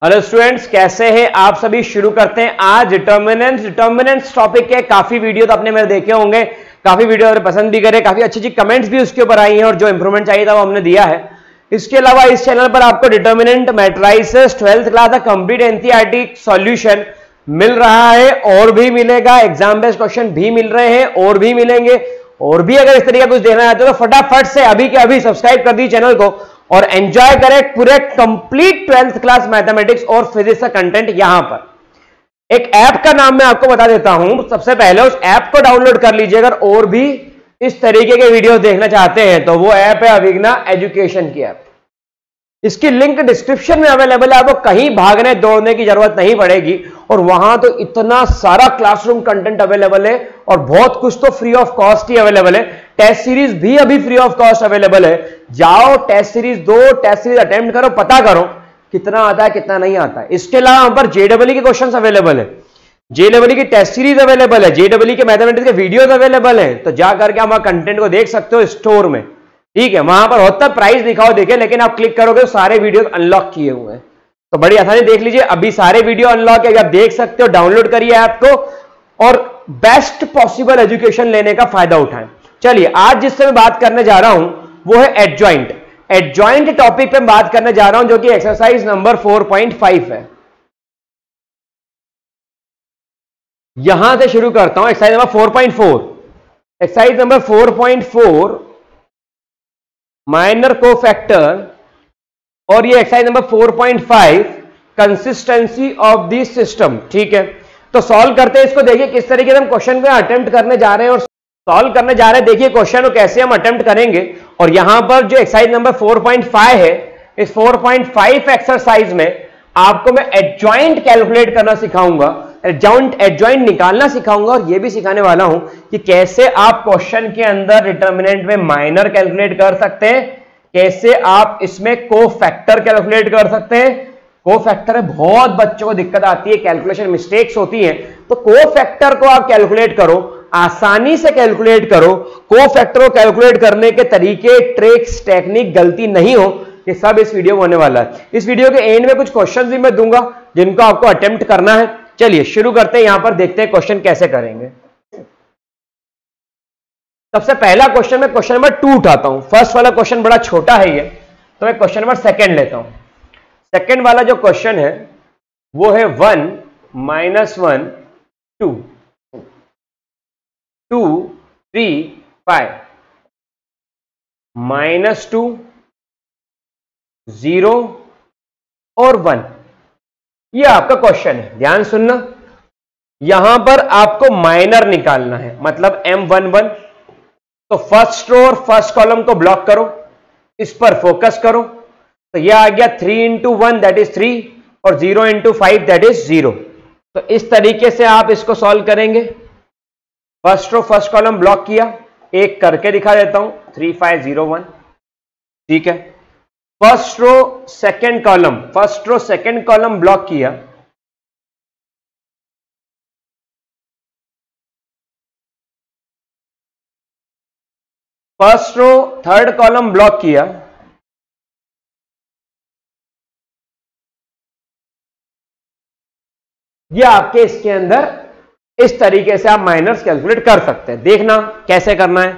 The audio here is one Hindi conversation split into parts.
हेलो स्टूडेंट्स, कैसे हैं आप सभी। शुरू करते हैं आज डिटर्मिनेंट्स टॉपिक के। काफी वीडियो तो आपने मेरे देखे होंगे, काफी वीडियो आपने पसंद भी करे, काफी अच्छी अच्छी कमेंट्स भी उसके ऊपर आई हैं और जो इंप्रूवमेंट चाहिए था वो हमने दिया है। इसके अलावा इस चैनल पर आपको डिटर्मिनेंट, मैट्रिसेस, 12th क्लास का कंप्लीट एनसीईआरटी सॉल्यूशन मिल रहा है और भी मिलेगा। एग्जाम बेस्ड क्वेश्चन भी मिल रहे हैं और भी मिलेंगे। और भी अगर इस तरीके का कुछ देखना चाहते हो तो फटाफट से अभी के अभी सब्सक्राइब कर दीजिए चैनल को और एंजॉय करें पूरे कंप्लीट 12th क्लास मैथमेटिक्स और फिजिक्स का कंटेंट। यहां पर एक ऐप का नाम मैं आपको बता देता हूं। सबसे पहले उस ऐप को डाउनलोड कर लीजिए अगर और भी इस तरीके के वीडियो देखना चाहते हैं तो वो ऐप है अभिज्ञा एजुकेशन की ऐप। इसकी लिंक डिस्क्रिप्शन में अवेलेबल है। आपको कहीं भागने दौड़ने की जरूरत नहीं पड़ेगी और वहां तो इतना सारा क्लासरूम कंटेंट अवेलेबल है और बहुत कुछ तो free of cost he available है। टेस्ट सीरीज भी अभी फ्री ऑफ कॉस्ट अवेलेबल है। जाओ टेस्ट सीरीज दो, टेस्ट सीरीज अटेम्प्ट करो, पता करो कितना आता है कितना नहीं आता है। इसके अलावा यहां पर जेडब्ल्यू के क्वेश्चन अवेलेबल है, जेडब्ल्यू की टेस्ट सीरीज अवेलेबल है, जेडब्ल्यू के मैथमेटिक्स के वीडियोज अवेलेबल है। तो जाकर के आप कंटेंट को देख सकते हो स्टोर में, ठीक है। वहां पर होता प्राइस दिखाओ देखे, लेकिन आप क्लिक करोगे तो सारे वीडियो अनलॉक किए हुए हैं। तो बड़ी आसानी देख लीजिए, अभी सारे वीडियो अनलॉक है, आप देख सकते हो। डाउनलोड करिए ऐप को और बेस्ट पॉसिबल एजुकेशन लेने का फायदा उठाएं। चलिए आज जिससे मैं बात करने जा रहा हूं वो है एडजॉइंट। एडजॉइंट टॉपिक पे बात करने जा रहा हूं जो कि एक्सरसाइज नंबर 4.5 है। यहां से शुरू करता हूं exercise number 4.4। Exercise number 4.4 minor cofactor और ये exercise number 4.5 consistency of the system, ठीक है। तो सॉल्व करते हैं इसको। देखिए किस तरीके से हम क्वेश्चन को अटेम्प्ट करने जा रहे हैं और सॉल्व करने जा रहे हैं। देखिए क्वेश्चन को कैसे हम अटेम्प्ट करेंगे। और यहां पर जो एक्सरसाइज नंबर 4.5 है, इस 4.5 एक्सरसाइज में आपको मैं एडजॉइंट कैलकुलेट करना सिखाऊंगा, एडजॉइंट निकालना सिखाऊंगा और यह भी सिखाने वाला हूं कि कैसे आप क्वेश्चन के अंदर डिटर्मिनेंट में माइनर कैलकुलेट कर सकते हैं, कैसे आप इसमें कोफैक्टर कैलकुलेट कर सकते हैं। कोफैक्टर है, बहुत बच्चों को दिक्कत आती है, कैलकुलेशन मिस्टेक्स होती हैं। तो कोफैक्टर को आप कैलकुलेट करो, आसानी से कैलकुलेट करो। कोफैक्टर को कैलकुलेट करने के तरीके, ट्रिक्स, टेक्निक, गलती नहीं हो, ये सब इस वीडियो में होने वाला है। इस वीडियो के एंड में कुछ क्वेश्चन भी मैं दूंगा जिनको आपको अटेम्प्ट करना है। चलिए शुरू करते हैं। यहां पर देखते हैं क्वेश्चन कैसे करेंगे। सबसे पहला क्वेश्चन मैं क्वेश्चन नंबर 2 उठाता हूं। फर्स्ट वाला क्वेश्चन बड़ा छोटा है ये, तो मैं क्वेश्चन नंबर 2 लेता हूं। सेकंड वाला जो क्वेश्चन है वो है 1 -1 2 2 3 5 -2 0 और 1। ये आपका क्वेश्चन है, ध्यान सुनना। यहां पर आपको माइनर निकालना है, मतलब M11। तो फर्स्ट रो और फर्स्ट कॉलम को ब्लॉक करो, इस पर फोकस करो। तो यह आ गया 3 × 1 दैट इज 3 और 0 × 5 दैट इज 0। तो इस तरीके से आप इसको सॉल्व करेंगे। First row first column block किया, एक करके दिखा देता हूं 3 5 0 1, ठीक है। First row second column block किया, first row third column block किया, ये आपके इसके अंदर इस तरीके से आप माइनर्स कैलकुलेट कर सकते हैं। देखना कैसे करना है।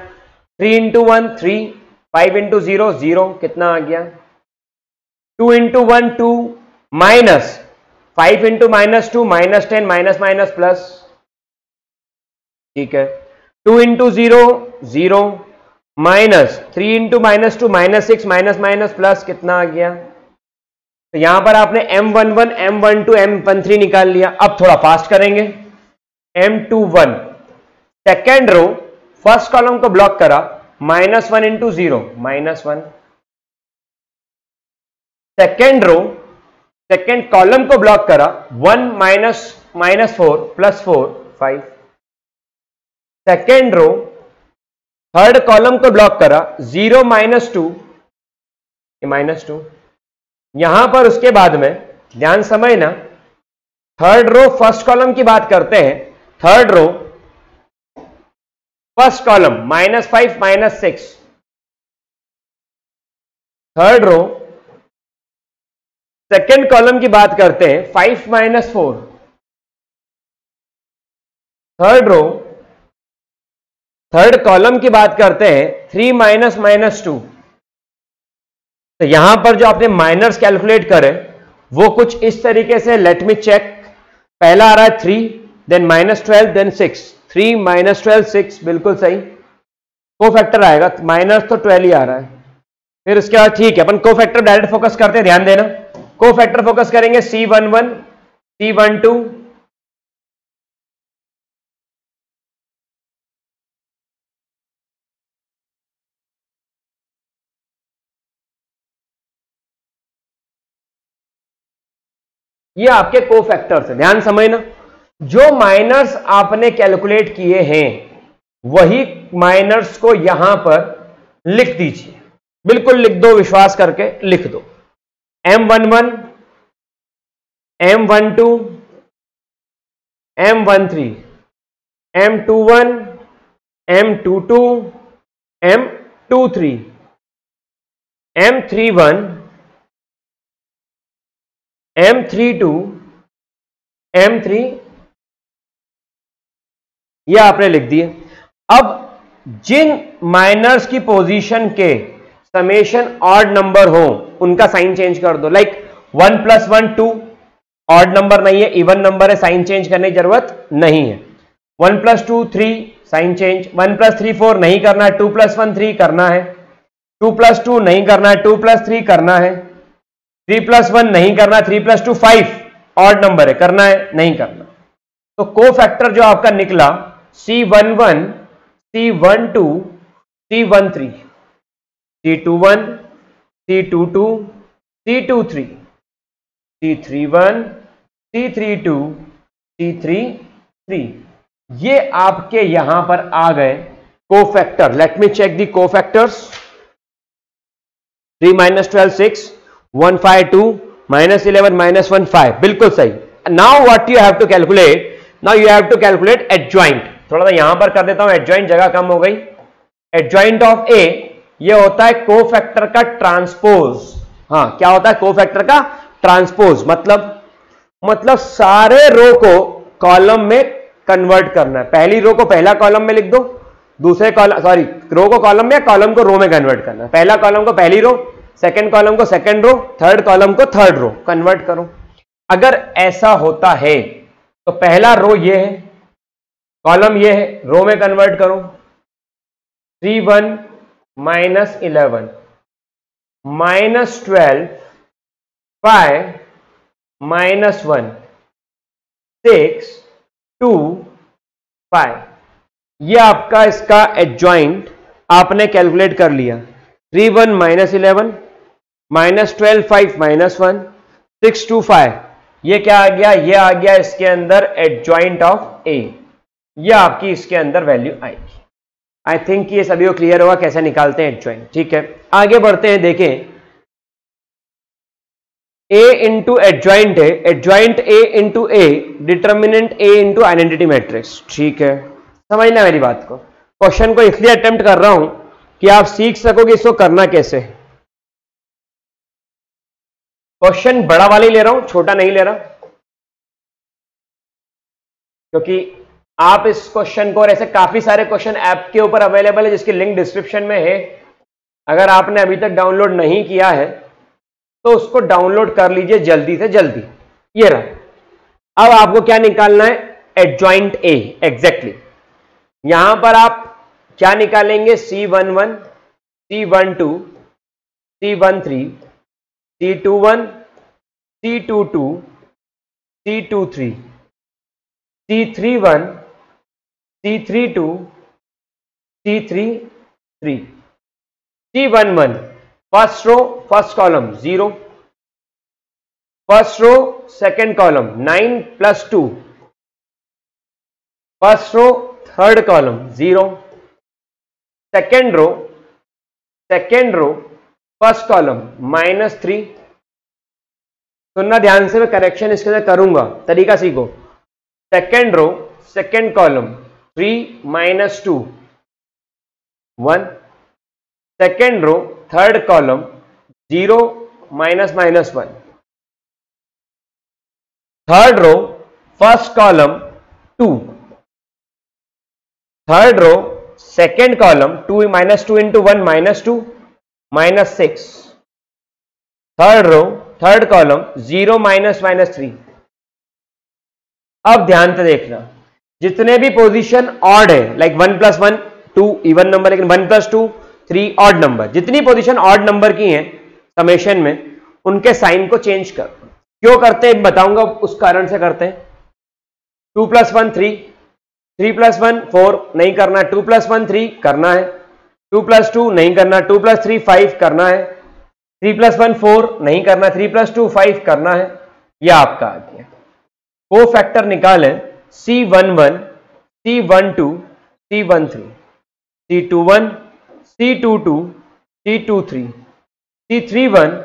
3 × 1 3, 5 × 0 0, कितना आ गया। 2 × 1 2 माइनस 5 × -2 -10 माइनस प्लस, ठीक है। 2 × 0 0 माइनस 3 × -2 -6 माइनस प्लस, कितना आ गया। तो यहां पर आपने M11 M12 M13 निकाल लिया। अब थोड़ा फास्ट करेंगे। M21 second row first column को ब्लॉक करा, -1 × 0 -1। सेकेंड रो सेकेंड कॉलम को ब्लॉक करा, 1 -4 +4 5। सेकेंड रो थर्ड कॉलम को ब्लॉक करा, 0 -2 -2। यहां पर उसके बाद में ध्यान समझना, थर्ड रो फर्स्ट कॉलम की बात करते हैं। Third row first column -5 -6, third row second column की बात करते हैं, 5 minus 4। Third row, third column की बात करते हैं, 3 माइनस माइनस 2। तो यहां पर जो आपने माइनर्स कैलकुलेट करे वो कुछ इस तरीके से, लेट मी चेक। पहला आ रहा है 3, देन -12, देन 6। 3 माइनस 12 6, बिल्कुल सही। को फैक्टर आएगा, माइनस तो 12 ही आ रहा है। फिर उसके बाद ठीक है, अपन को फैक्टर डायरेक्ट फोकस करते हैं, ध्यान देना। को फैक्टर फोकस करेंगे, C11, C12, ये आपके को फैक्टर्स है, ध्यान समझना। जो माइनर्स आपने कैलकुलेट किए हैं वही माइनर्स को यहां पर लिख दीजिए, बिल्कुल लिख दो, विश्वास करके लिख दो। M11, M12, M13, M21, M22, M23, M31, M32, M3, ये आपने लिख दिए। अब जिन माइनर्स की पोजीशन के समेशन ऑड नंबर हो उनका साइन चेंज कर दो। लाइक 1 + 1 2, ऑड नंबर नहीं है, इवन नंबर है, साइन चेंज करने की जरूरत नहीं है। 1 + 2 3, साइन चेंज। 1 + 3 4 नहीं करना है, 2 + 1 3 करना है। 2 + 2 नहीं करना है, 2 + 3 करना है। 3 + 1 नहीं करना, 3 + 2 5, ऑड नंबर है, करना है, नहीं करना। तो को फैक्टर जो आपका निकला, C11, C12, C13, C21, C22, C23, C31, C32, C33, ये आपके यहां पर आ गए cofactor. Let me check the cofactors. 3 - 12 6, 1 5 2, -11 -1 5, बिल्कुल सही। Now what you have to calculate, now you have to calculate adjoint. थोड़ा सा यहां पर कर देता हूं, एडजॉइंट जगह कम हो गई। एडजॉइंट ऑफ ए, ये होता है को फैक्टर का ट्रांसपोज। हाँ, क्या होता है को फैक्टर का ट्रांसपोज? मतलब सारे रो को कॉलम में कन्वर्ट करना है। पहली रो को पहला कॉलम में लिख दो, दूसरे कॉलम, सॉरी, रो को कॉलम में, कॉलम को रो में कन्वर्ट करना है। पहला कॉलम को पहली रो, सेकंड कॉलम को सेकंड रो, थर्ड कॉलम को थर्ड रो, कन्वर्ट करो। अगर ऐसा होता है तो पहला रो ये है, कॉलम ये है, रो में कन्वर्ट करो। 3 1 -11 -12 5 -1 6 2 5, ये आपका इसका एडजॉइंट आपने कैलकुलेट कर लिया। 3 1 -11 -12 5 -1 6 2 5, ये क्या आ गया? ये आ गया इसके अंदर एडजॉइंट ऑफ ए। ये आपकी इसके अंदर वैल्यू आएगी। आई थिंक ये सभी को क्लियर होगा कैसे निकालते हैं एडजॉइंट। ठीक है, आगे बढ़ते हैं। देखें, ए इंटू एडजॉइंट है, adjoint A into A, determinant A into identity matrix. ठीक है, समझना मेरी बात को। क्वेश्चन को इसलिए अटेम्प्ट कर रहा हूं कि आप सीख सकोगे इसको करना कैसे। क्वेश्चन बड़ा वाला ही ले रहा हूं, छोटा नहीं ले रहा, क्योंकि आप इस क्वेश्चन को, और ऐसे काफी सारे क्वेश्चन ऐप के ऊपर अवेलेबल है जिसकी लिंक डिस्क्रिप्शन में है। अगर आपने अभी तक डाउनलोड नहीं किया है तो उसको डाउनलोड कर लीजिए जल्दी से जल्दी। ये रहा। अब आपको क्या निकालना है? Adjoint A. एग्जैक्टली यहां पर आप क्या निकालेंगे? C11, C12, C13, C21, C22, C23, C31, C32, C33, C11, first row first column 0, first row second column 9 + 2, first row third column 0, second row first column -3। सुनना ध्यान से, मैं करेक्शन इसके अंदर करूंगा, तरीका सीखो। Second row second column 3 - 2 1, second row third column 0 -1, third row first column 2, third row second column 2 minus 2 into 1 minus 2 minus 6, third row third column 0 minus minus 3। अब ध्यान से देखना, जितने भी पोजीशन ऑड है, लाइक 1 प्लस 1 2 इवन नंबर, लेकिन 1 प्लस 2 3 ऑड नंबर, जितनी पोजीशन ऑड नंबर की हैं समेशन में, उनके साइन को चेंज कर। क्यों करते हैं बताऊंगा, उस कारण से करते हैं। 2 प्लस 1 3, 3 प्लस 1 4 नहीं करना, 2 प्लस 1 3 करना है, 2 प्लस 2 नहीं करना, 2 प्लस 3 5 करना है, 3 प्लस 1 4 नहीं करना, 3 प्लस 2 5 करना है। यह आपका आ गया। को फैक्टर निकालें, C11, C12, C13, C21, C22, C23, C31,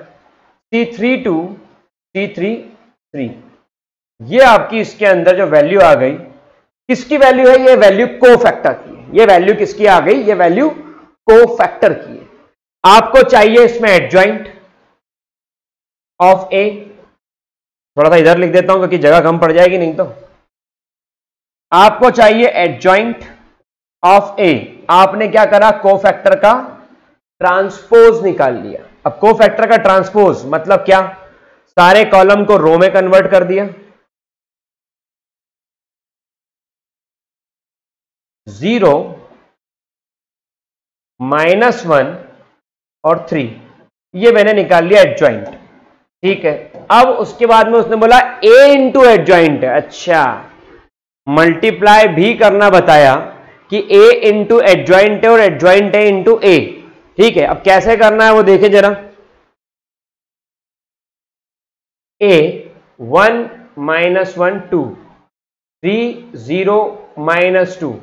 C32, C33। ये आपकी इसके अंदर जो वैल्यू आ गई, किसकी वैल्यू है? ये वैल्यू को फैक्टर की है। ये वैल्यू किसकी आ गई? ये वैल्यू को फैक्टर की है। आपको चाहिए इसमें एडजॉइंट ऑफ ए, थोड़ा सा इधर लिख देता हूं क्योंकि जगह कम पड़ जाएगी नहीं तो। आपको चाहिए एडजॉइंट ऑफ ए, आपने क्या करा? कोफैक्टर का ट्रांसपोज निकाल लिया। अब कोफैक्टर का ट्रांसपोज मतलब क्या? सारे कॉलम को रो में कन्वर्ट कर दिया। 0 -1 और 3, ये मैंने निकाल लिया एडजॉइंट। ठीक है, अब उसके बाद में उसने बोला ए इंटू एडजॉइंट है। अच्छा, मल्टीप्लाई भी करना बताया कि ए इंटू एडजॉइंट है और एडजॉइंट है इंटू ए। ठीक है, अब कैसे करना है वो देखें जरा। ए 1 -1 2, 3 0 -2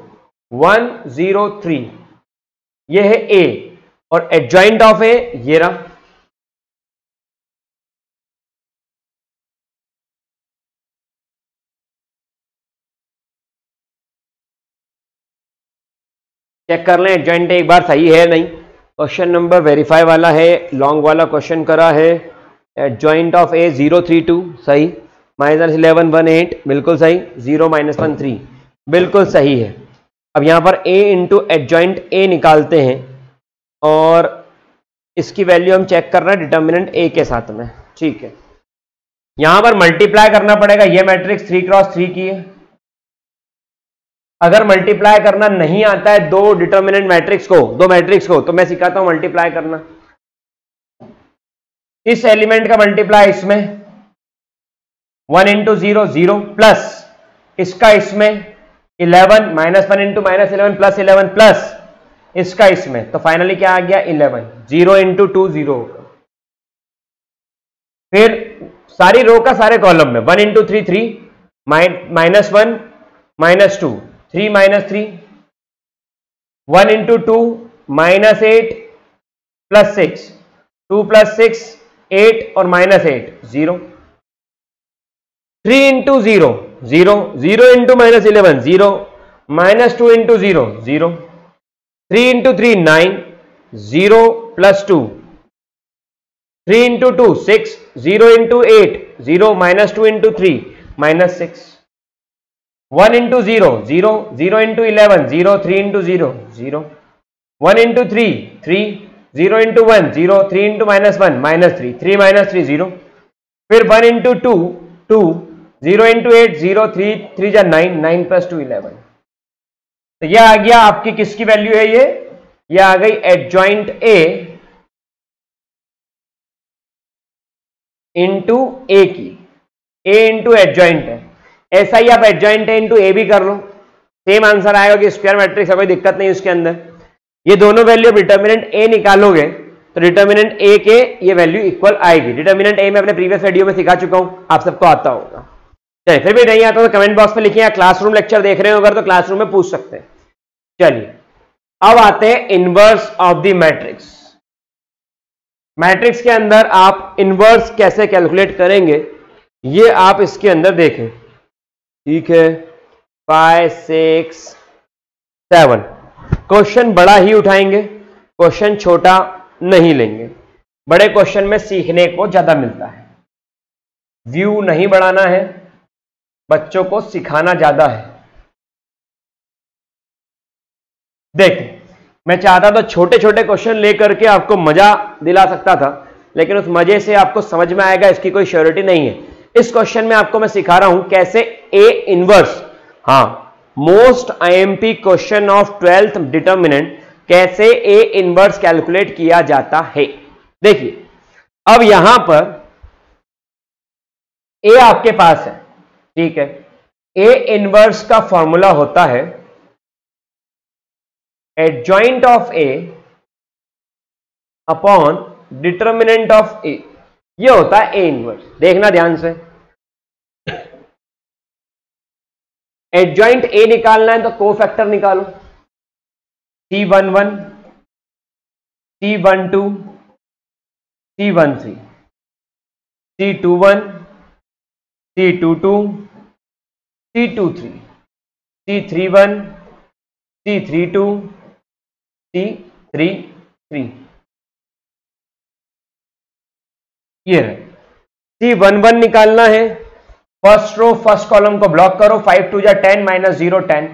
1 0 3, ये है ए, और एडजॉइंट ऑफ ए ये रहा। चेक कर लें एडजॉइंट एक बार सही है नहीं। क्वेश्चन नंबर वेरीफाई वाला है, लॉन्ग वाला क्वेश्चन करा है। एडजॉइंट ऑफ ए 0 3 2 सही, -11 1 8 बिल्कुल सही, 0 -1 3 बिल्कुल सही है। अब यहां पर ए इंटू एडजॉइंट ए निकालते हैं और इसकी वैल्यू हम चेक कर रहे हैं डिटर्मिनेंट ए के साथ में। ठीक है, यहां पर मल्टीप्लाई करना पड़ेगा। यह मैट्रिक्स 3 क्रॉस 3 की है। अगर मल्टीप्लाई करना नहीं आता है दो डिटर्मिनेंट मैट्रिक्स को, दो मैट्रिक्स को, तो मैं सिखाता हूं मल्टीप्लाई करना। इस एलिमेंट का मल्टीप्लाई इसमें 1 इंटू 0 0 प्लस इसका इसमें 11 -1 इंटू -11 प्लस 11 प्लस इसका इसमें, तो फाइनली क्या आ गया 11। 0 इंटू 2 0 होगा। फिर सारी रो का सारे कॉलम में 1 इंटू 3 3 -1 -2 3 -3 1 इंटू 2 -8 प्लस 6 2 प्लस 6 8 और -8 0 3 into 0 0 0 into -11 0 -2 into 0 0 3 into 3 9 0 plus 2 3 into 2 6 0 into 8 0 -2 into 3 -6 1 into 0 0 0 into 11 0 3 into 0 0 1 into 3 3 0 into 1 0 3 into -1 -3 3 -3 0 फिर 1 इंटू 2 2 0 इंटू 8 0 3 3 जा 9 9 प्लस 2 11। तो यह आ गया आपकी किसकी वैल्यू है? ये आ गई एडजॉइंट ए इंटू ए की। ए इंटू एडजॉइंट है, ऐसा ही आप एडजॉइंट ए इंटू ए भी कर लो, सेम आंसर आएगा कि स्क्वायर मैट्रिक्स है, कोई दिक्कत नहीं उसके अंदर। ये दोनों वैल्यू डिटर्मिनेंट ए निकालोगे तो डिटर्मिनेंट ए के ये वैल्यू इक्वल आएगी। डिटर्मिनेंट ए में अपने प्रीवियस वीडियो में सिखा चुका हूं, आप सबको आता होगा। चलिए, फिर भी नहीं आता तो कमेंट बॉक्स में लिखिए, या क्लासरूम लेक्चर देख रहे हो अगर तो क्लासरूम में पूछ सकते हैं। चलिए, अब आते हैं inverse of the matrix. Matrix के अंदर आप इनवर्स कैसे कैलकुलेट करेंगे ये आप इसके अंदर देखें। ठीक है, 5 6 7 क्वेश्चन बड़ा ही उठाएंगे, क्वेश्चन छोटा नहीं लेंगे। बड़े क्वेश्चन में सीखने को ज्यादा मिलता है, व्यू नहीं बढ़ाना है, बच्चों को सिखाना ज्यादा है। देखिए, मैं चाहता तो छोटे छोटे क्वेश्चन लेकर के आपको मजा दिला सकता था, लेकिन उस मजे से आपको समझ में आएगा इसकी कोई श्योरिटी नहीं है। इस क्वेश्चन में आपको मैं सिखा रहा हूं कैसे ए इनवर्स, हाँ, most IMP question of 12th determinant, कैसे ए इनवर्स कैलकुलेट किया जाता है। देखिए, अब यहां पर ए आपके पास है, ठीक है। ए इनवर्स का फॉर्मूला होता है adjoint of A upon determinant of A, ये होता है ए इनवर्स। देखना ध्यान से, एडजॉइंट ए निकालना है तो कोफैक्टर निकालो, C11, C12, C13, C21, C22, C23, C31, C32, C33, ये है। C11 निकालना है, फर्स्ट रो फर्स्ट कॉलम को ब्लॉक करो, 5 2 जा 10 minus 0 10।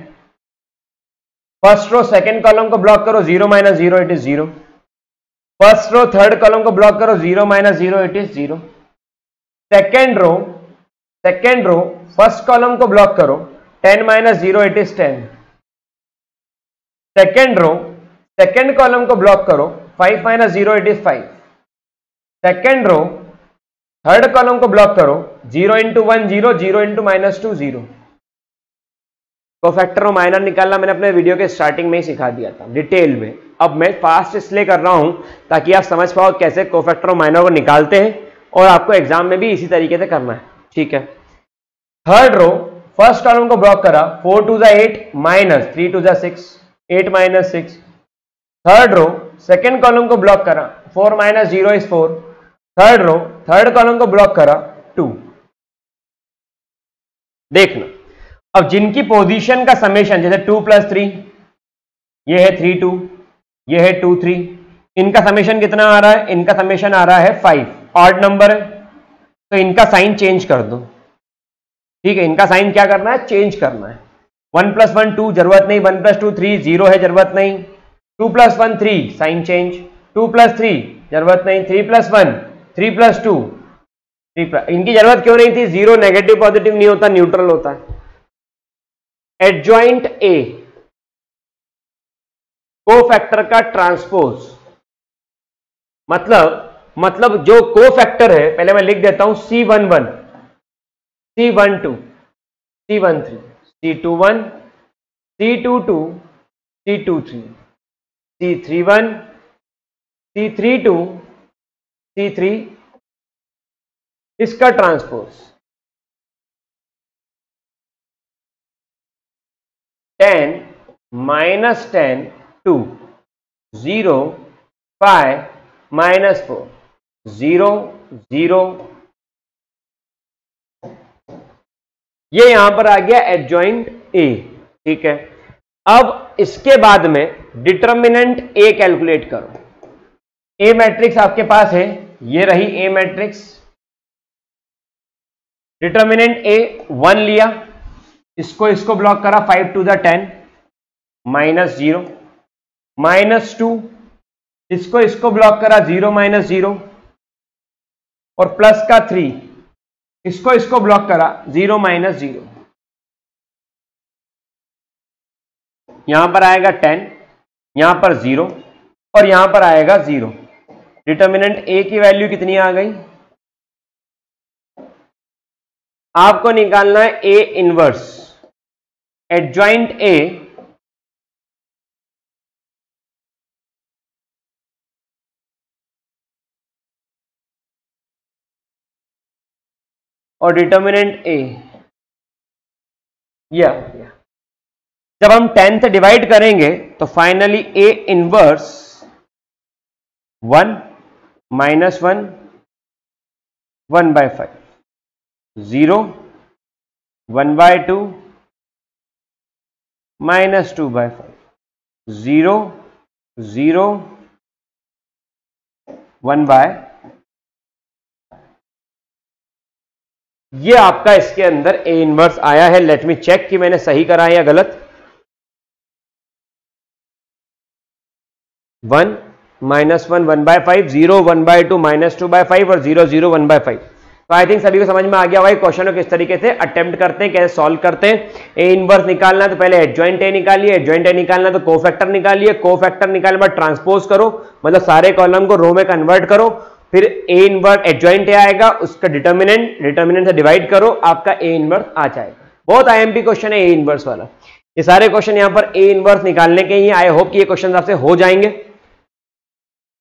First row second column को ब्लॉक करो, 0 minus 0 it is 0। First row third column को ब्लॉक करो, 0 minus 0 it is 0। Second row first column को ब्लॉक करो, 10 minus 0 it is 10। Second row second column को ब्लॉक करो, 5 minus 0 it is 5। Second row third column को ब्लॉक करो, 0 इंटू 1 0, 0 इंटू माइनस 2 0। कोफैक्टर और माइनर निकालना मैंने अपने वीडियो के स्टार्टिंग में ही सिखा दिया था डिटेल में। अब मैं फास्ट इसलिए कर रहा हूं ताकि आप समझ पाओ कैसे कोफैक्टर और माइनर को निकालते हैं, और आपको एग्जाम में भी इसी तरीके से करना है, ठीक है। थर्ड रो फर्स्ट कॉलम को ब्लॉक करा, 4 2 जा 8 माइनस 3 2 जा 6, 8 minus 6। Third row second column को ब्लॉक करा, 4 minus 0 is 4। Third row third column को ब्लॉक करा, 2। देखना, अब जिनकी पोजीशन का समेशन, जैसे 2 प्लस 3, ये है 3 2, ये है 2 3, इनका समेशन कितना आ रहा है? इनका समेशन आ रहा है 5। ऑड नंबर है तो इनका साइन चेंज कर दो, ठीक है। इनका साइन क्या करना है? चेंज करना है। 1 प्लस 1 2, जरूरत नहीं। 1 प्लस 2 3, 0 है, जरूरत नहीं। 2 प्लस 1 3, साइन चेंज। 2 प्लस 3, जरूरत नहीं। 3 प्लस 1, 3 प्लस 2, इनकी जरूरत क्यों नहीं थी? 0 नेगेटिव पॉजिटिव नहीं होता, न्यूट्रल होता है। एडजॉइंट ए कोफैक्टर का ट्रांसपोज, मतलब जो कोफैक्टर है, पहले मैं लिख देता हूं, C11, C12, C13, C21, C22, C23, C31, C32, C3, इसका ट्रांसपोज 10 माइनस 10 2, 0 5 माइनस 4, 0 0, ये यहां पर आ गया एडजॉइंट ए, ठीक है। अब इसके बाद में डिटर्मिनेंट ए कैलकुलेट करो। ए मैट्रिक्स आपके पास है, ये रही ए मैट्रिक्स। डिटर्मिनेंट ए 1 लिया, इसको ब्लॉक करा, 5 2 10 माइनस 0, माइनस 2, इसको ब्लॉक करा, 0 माइनस 0, और प्लस का 3, इसको ब्लॉक करा, 0 माइनस 0। यहां पर आएगा 10, यहां पर 0, और यहां पर आएगा 0। डिटर्मिनेंट ए की वैल्यू कितनी आ गई? आपको निकालना है ए इनवर्स। एडजॉइंट ए और डिटर्मिनेंट ए, या जब हम 10 से डिवाइड करेंगे तो finally A inverse 1 minus 1, 1/5, 0 1/2, minus 2/5, 0 0 1/, ये आपका इसके अंदर ए इनवर्स आया है। लेट मी चेक कि मैंने सही करा है या गलत। 1 -1 1/5, 0 1/2 -2/5 और 0 0 1/5। तो आई थिंक सभी को समझ में आ गया भाई क्वेश्चन को किस तरीके से अटेम्प्ट करते हैं, कैसे सॉल्व करते हैं। ए इनवर्स निकालना है तो पहले एडजॉइंट ए निकालिए, एडजॉइंट ए निकालना है तो कोफैक्टर निकालिए, कोफैक्टर निकालने के बाद ट्रांसपोज करो, मतलब सारे कॉलम को रो में कन्वर्ट करो, फिर ए इनवर्स एडजॉइंट ए आएगा, उसका डिटर्मिनेंट से डिवाइड करो, आपका ए इनवर्स आ जाएगा। बहुत आईएमपी क्वेश्चन है ए इनवर्स वाला। ये सारे क्वेश्चन यहां पर ए इनवर्स निकालने के ही। आई होप कि ये क्वेश्चन आपसे हो जाएंगे।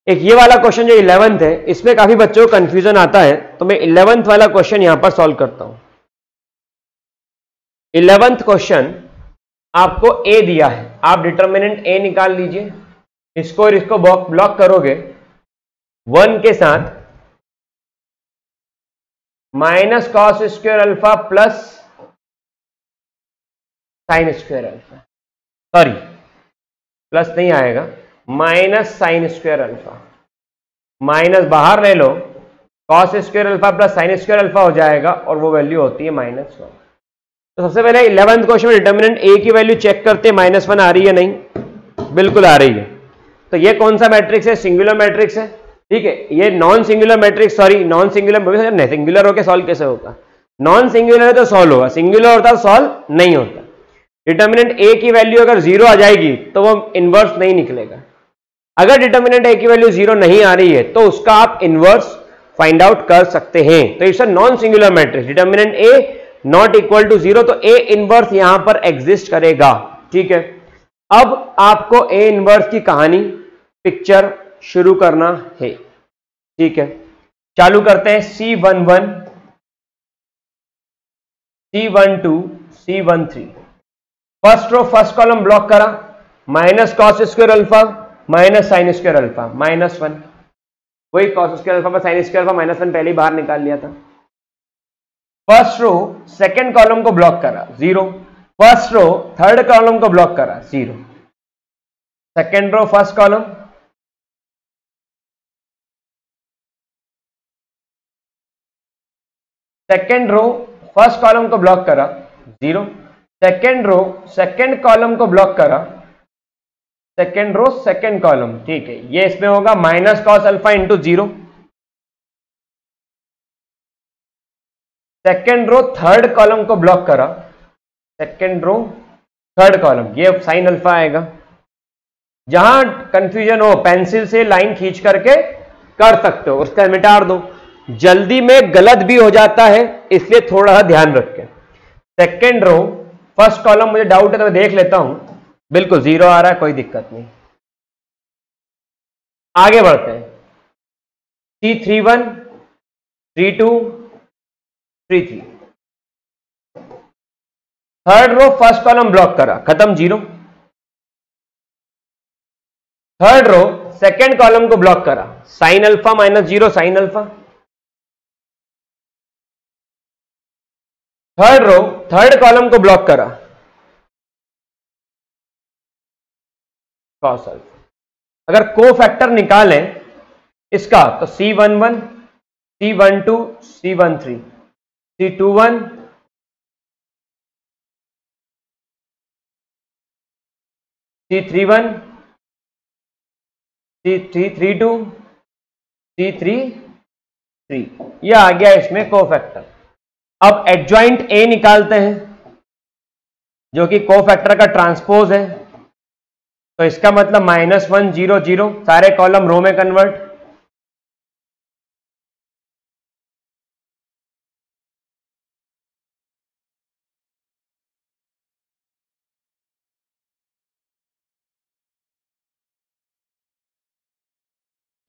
एक ये वाला क्वेश्चन जो 11th है, इसमें काफी बच्चों को कंफ्यूजन आता है, तो मैं 11th वाला क्वेश्चन यहां पर सॉल्व करता हूं। 11th क्वेश्चन आपको ए दिया है, आप डिटर्मिनेंट ए निकाल लीजिए, इसको और इसको ब्लॉक करोगे 1 के साथ minus cos square alpha plus sine square alpha, sorry plus नहीं आएगा, minus sine square alpha, minus बाहर ले लो, cos square alpha plus sine square alpha हो जाएगा और वो वैल्यू होती है -1। तो सबसे पहले 11th क्वेश्चन में डिटर्मिनेंट ए की वैल्यू चेक करते हैं, -1 आ रही है, नहीं बिल्कुल आ रही है। तो ये कौन सा मैट्रिक्स है? सिंगुलर मैट्रिक्स है, ठीक है। ये non singular matrix, sorry non singular नहीं, सिंगुलर होकर सॉल्व कैसे होगा? नॉन सिंगुलर है तो सॉल्व होगा, सिंगुलर होता तो सॉल्व नहीं होता। डिटर्मिनेंट ए की वैल्यू अगर 0 आ जाएगी तो वो इनवर्स नहीं निकलेगा। अगर डिटर्मिनेंट ए की वैल्यू 0 नहीं आ रही है तो उसका आप इनवर्स फाइंड आउट कर सकते हैं। तो it's a non singular matrix, determinant A not equal to 0, तो ए इनवर्स यहां पर एग्जिस्ट करेगा, ठीक है। अब आपको ए इनवर्स की कहानी, पिक्चर शुरू करना है, ठीक है। चालू करते हैं। C11, C12, C13, first row first column block करा, minus cos square alpha minus sine square alpha -1, वही cos square alpha sine square alpha -1 पहले ही बाहर निकाल लिया था। फर्स्ट रो सेकंड कॉलम को ब्लॉक करा 0, फर्स्ट रो थर्ड कॉलम को ब्लॉक करा 0, second row first column, second row first column को ब्लॉक करा 0, सेकंड रो सेकंड कॉलम को ब्लॉक करा, सेकंड रो सेकंड कॉलम, ठीक है। ये इसमें होगा minus cos alpha into 0, second row third column को ब्लॉक करा, सेकंड रो थर्ड कॉलम, ये साइन अल्फा आएगा। जहां कंफ्यूजन हो पेंसिल से लाइन खींच करके कर सकते हो, उसका मिटा दो, जल्दी में गलत भी हो जाता है, इसलिए थोड़ा सा ध्यान रखें। सेकंड रो फर्स्ट कॉलम मुझे डाउट है तो मैं देख लेता हूं, बिल्कुल 0 आ रहा है, कोई दिक्कत नहीं। आगे बढ़ते हैं। C31, 32, 33, third row first column block करा, खत्म 0, थर्ड रो सेकंड कॉलम को ब्लॉक करा, sine alpha -0 sine alpha, third row third column को ब्लॉक करा, कॉस अल्फा। अगर कोफैक्टर निकालें इसका तो C11, C12, C13, C21, C31, C32, C33, ये आ गया इसमें कोफैक्टर। अब एडजॉइंट ए निकालते हैं जो कि कोफैक्टर का ट्रांसपोज है, तो इसका मतलब -1 0 0, सारे कॉलम रो में कन्वर्ट,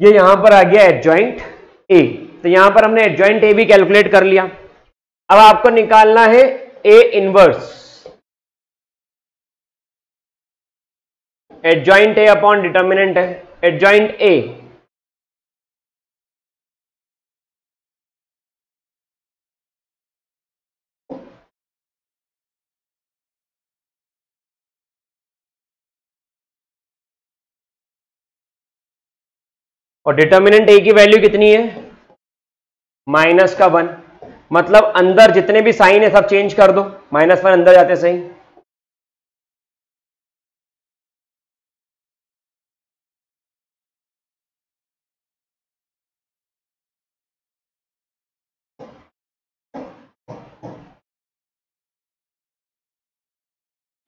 ये यहां पर आ गया एडजॉइंट ए। तो यहां पर हमने एडजॉइंट ए भी कैलकुलेट कर लिया। अब आपको निकालना है A inverse, adjoint A upon determinant है, एडजॉइंट ए और डिटर्मिनेंट ए की वैल्यू कितनी है? -1। मतलब अंदर जितने भी साइन है सब चेंज कर दो, -1 अंदर जाते सही।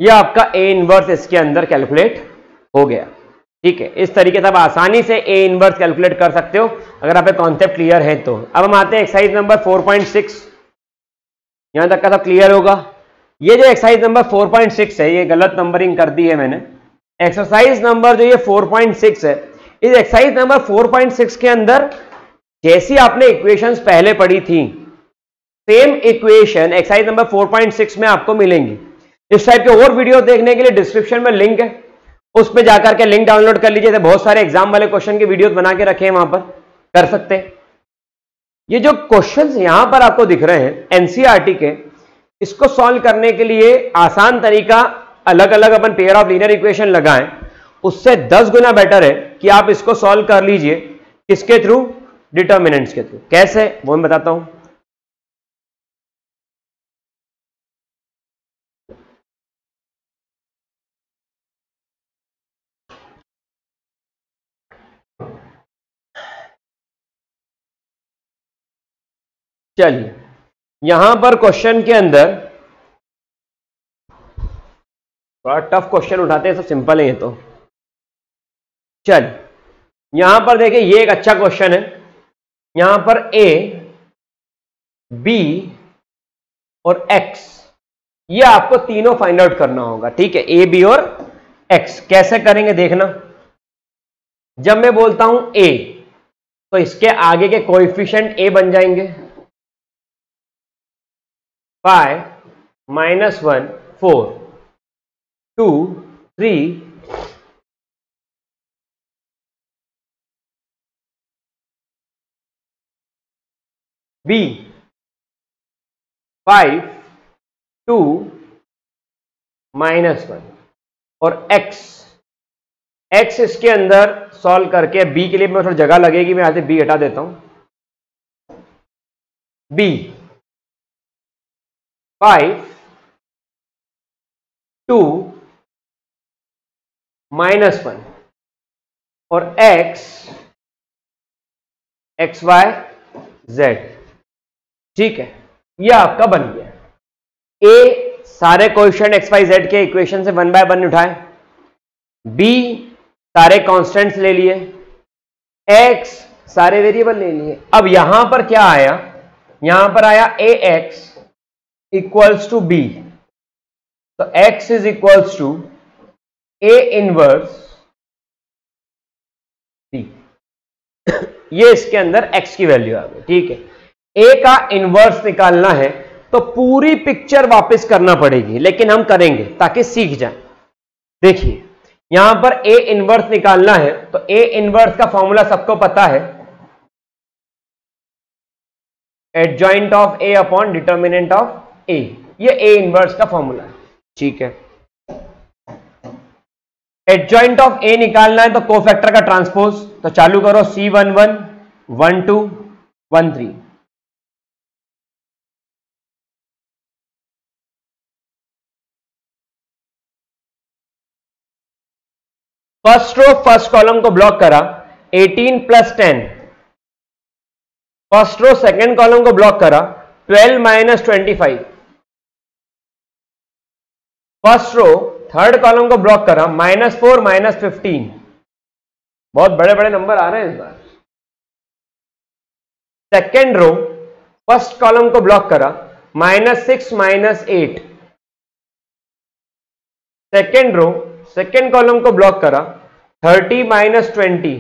ये आपका ए इनवर्स इसके अंदर कैलकुलेट हो गया। ठीक है, इस तरीके से आप आसानी से ए इनवर्स कैलकुलेट कर सकते हो अगर आप कॉन्सेप्ट क्लियर है तो। अब हम आते हैं एक्सरसाइज नंबर 4.6, यहां तक का सब क्लियर होगा। ये जो एक्सरसाइज नंबर 4.6 है, ये गलत नंबरिंग कर दी है मैंने। एक्सरसाइज नंबर जो ये 4.6 है, इस एक्सरसाइज नंबर 4.6 के अंदर जैसी आपने इक्वेशंस पहले पढ़ी थी, सेम इक्वेशन एक्सरसाइज नंबर 4.6 में आपको मिलेंगी। इस टाइप के और वीडियो देखने के लिए डिस्क्रिप्शन में लिंक है, उस पर जाकर के लिंक डाउनलोड कर लीजिए। बहुत सारे एग्जाम वाले क्वेश्चन के वीडियोस बना के रखे हैं, वहां पर कर सकते हैं। ये जो क्वेश्चंस यहां पर आपको दिख रहे हैं एनसीईआरटी के, इसको सॉल्व करने के लिए आसान तरीका अलग अलग अपन पेयर ऑफ लीनियर इक्वेशन लगाएं, उससे 10 गुना बेटर है कि आप इसको सॉल्व कर लीजिए। किसके थ्रू? डिटर्मिनेंट्स के थ्रू। कैसे, वो मैं बताता हूं। चलिए, यहां पर क्वेश्चन के अंदर थोड़ा टफ क्वेश्चन उठाते हैं, सब सिंपल है ये तो। चलिए, यहां पर देखिए, ये एक अच्छा क्वेश्चन है। यहां पर ए, बी और एक्स, ये आपको तीनों फाइंड आउट करना होगा। ठीक है, ए, बी और एक्स। कैसे करेंगे देखना। जब मैं बोलता हूं ए, तो इसके आगे के कोएफिशिएंट ए बन जाएंगे। 5, -1, 4, 2, 3, बी 5, 2, -1 और एक्स इसके अंदर सॉल्व करके, बी के लिए मैं थोड़ी जगह लगेगी, मैं यहां से बी हटा देता हूं। बी 5, 2, -1 और एक्स वाई जेड। ठीक है, यह आपका बन गया। ए सारे कोएफिशिएंट एक्स वाई जेड के इक्वेशन से 1 बाय 1 उठाए, बी सारे कांस्टेंट्स ले लिए, एक्स सारे वेरिएबल ले लिए। अब यहां पर क्या आया? यहां पर आया A X equals to B, तो X is equals to A inverse B. ये इसके अंदर एक्स की वैल्यू आ गई। ठीक है, ए का इनवर्स निकालना है तो पूरी पिक्चर वापस करना पड़ेगी, लेकिन हम करेंगे ताकि सीख जाए। देखिए, यहां पर ए इनवर्स निकालना है तो ए इनवर्स का फॉर्मूला सबको पता है, adjoint of A upon determinant of A. ये ए इनवर्स का फॉर्मूला है। ठीक है, एडजॉइंट ऑफ ए निकालना है तो कोफैक्टर का ट्रांसपोज, तो चालू करो C11, 12, 13। First row first column को ब्लॉक करा, 18 + 10। फर्स्ट रो सेकेंड कॉलम को ब्लॉक करा, 12 - 25। फर्स्ट रो थर्ड कॉलम को ब्लॉक करा, -4 - 15। बहुत बड़े बड़े नंबर आ रहे हैं इस बार। सेकेंड रो फर्स्ट कॉलम को ब्लॉक करा, -6 - 8। सेकेंड रो सेकेंड कॉलम को ब्लॉक करा, 30 - 20।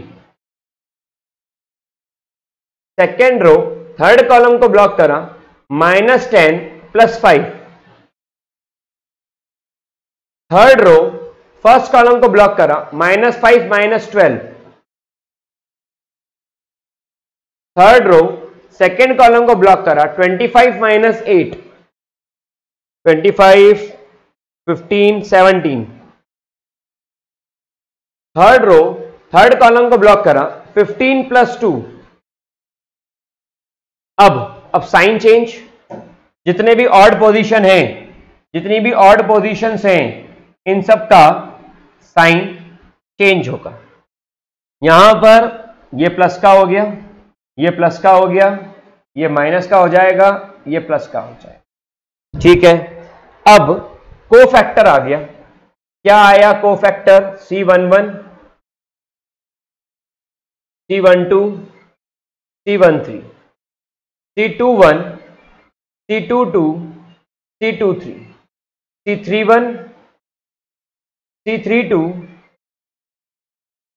सेकेंड रो थर्ड कॉलम को ब्लॉक करा, -10 + 5। थर्ड रो फर्स्ट कॉलम को ब्लॉक करा, -5 - 12। थर्ड रो सेकेंड कॉलम को ब्लॉक करा, 25 - 8। 25, 15, 17। थर्ड रो थर्ड कॉलम को ब्लॉक करा, 15 + 2। अब साइन चेंज, जितने भी ऑड पोजीशन हैं, जितनी भी ऑड पोजीशंस हैं, इन सब का साइन चेंज होगा। यहां पर ये प्लस का हो गया, ये प्लस का हो गया, ये माइनस का हो जाएगा, ये प्लस का हो जाएगा। ठीक है, अब कोफैक्टर आ गया। क्या आया cofactor? C11, C12, C13, C21, C22, C23, C31, C32,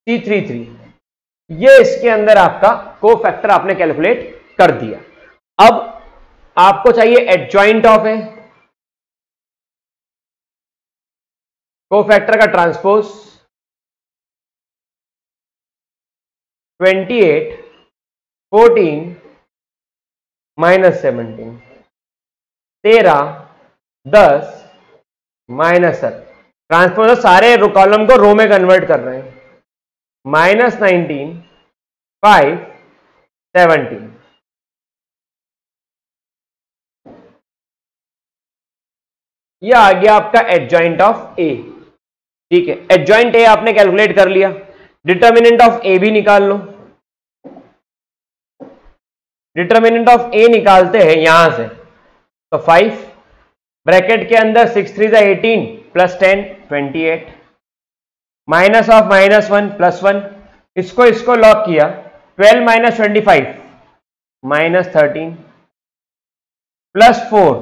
C33। ये इसके अंदर आपका कोफैक्टर आपने कैलकुलेट कर दिया। अब आपको चाहिए एडजॉइंट ऑफ ए, कोफैक्टर का ट्रांसपोज। 28, 14, -17, 13, 10, -7। ट्रांसपोज सारे कॉलम को रो में कन्वर्ट कर रहे हैं। -19, 5, 17। यह आ गया आपका एडजॉइंट ऑफ ए। ठीक है, एडजॉइंट ए आपने कैलकुलेट कर लिया। डिटर्मिनेंट ऑफ ए भी निकाल लो। डिटर्मिनेंट ऑफ ए निकालते हैं यहां से, तो 5 ब्रैकेट के अंदर 6 3 18 प्लस 10 28, माइनस ऑफ -1 +1, इसको लॉक किया। 12 - 25 -13, +4,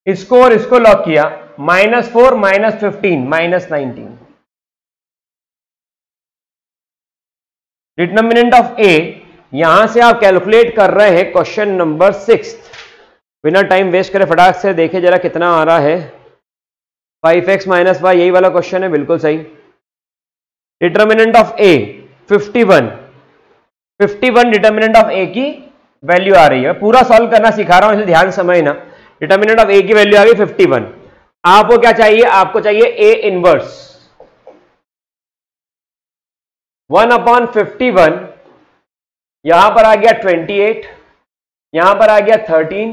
इसको और इसको लॉक किया। -4 -15 -19। डिटर्मिनेंट ऑफ ए यहां से आप कैलकुलेट कर रहे हैं क्वेश्चन नंबर 6। बिना टाइम वेस्ट करे फटाक से देखे जरा कितना आ रहा है। 5x - y, यही वाला क्वेश्चन है, बिल्कुल सही। Determinant of A 51, 51 determinant of A की वैल्यू आ रही है। पूरा सॉल्व करना सिखा रहा हूं, इसे ध्यान समझना। डिटर्मिनेंट ऑफ ए की वैल्यू आ गई 51। आपको क्या चाहिए? आपको चाहिए ए इनवर्स। 1/51, यहां पर आ गया 28, यहां पर आ गया 13,